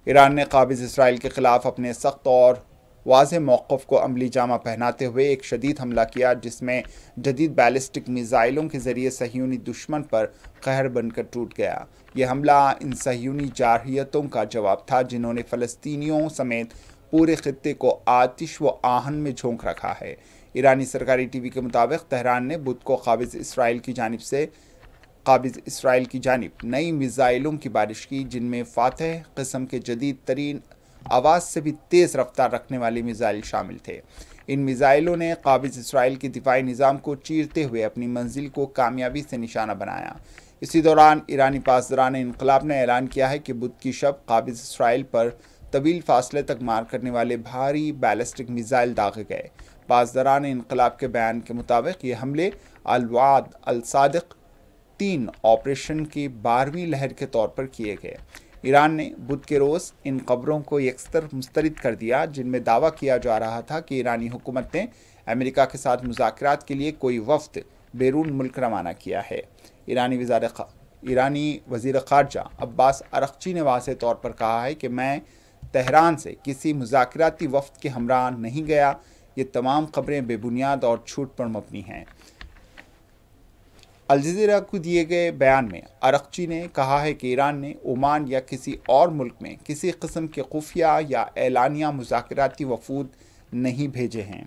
ایران نے قابض اسرائیل کے خلاف اپنے سخت اور واضح موقف کو عملی جامہ پہناتے ہوئے ایک شدید حملہ کیا، جس میں جدید بیلسٹک میزائلوں کے ذریعے صہیونی دشمن پر قہر بن کر ٹوٹ گیا۔ یہ حملہ ان صہیونی جارحیتوں کا جواب تھا جنہوں نے فلسطینیوں سمیت پورے خطے کو آتش و آہن میں جھونک رکھا ہے۔ ایرانی سرکاری ٹی وی کے مطابق تہران نے بدھ کو قابض اسرائیل کی جانب نئی میزائلوں کی بارش کی، جن میں فاتح قسم کے جدید ترین آواز سے بھی تیز رفتار رکھنے والے میزائل شامل تھے۔ ان میزائلوں نے قابض اسرائیل کے دفاعی نظام کو چیرتے ہوئے اپنی منزل کو کامیابی سے نشانہ بنایا۔ اسی دوران ایرانی پاسداران انقلاب نے اعلان کیا ہے کہ بدھ کی شب قابض اسرائیل پر طویل فاصلے تک مار کرنے والے بھاری بیلسٹک میزائل داغے گئے۔ پاسداران انقلاب کے بیان کے مطابق یہ حملے الوعد الصادق 3 آپریشن کی 12ویں لہر کے طور پر کیے گئے۔ ایران نے بدھ کے روز ان خبروں کو یکسر مسترد کر دیا جن میں دعویٰ کیا جا رہا تھا کہ ایرانی حکومت نے امریکہ کے ساتھ مذاکرات کے لیے کوئی وفد بیرون ملک روانہ کیا ہے۔ ایرانی وزیر خارجہ عباس ارغچی نے واضح طور پر کہا ہے کہ میں تہران سے کسی مذاکراتی وفد کے ہمراہ نہیں گیا، یہ تمام خبریں بے بنیاد اور جھوٹ پر مبنی ہیں۔ الجزیرہ کو دیے گئے بیان میں ارغچی نے کہا ہے کہ ایران نے عمان یا کسی اور ملک میں کسی قسم کے خفیہ یا اعلانیہ مذاکراتی وفود نہیں بھیجے ہیں۔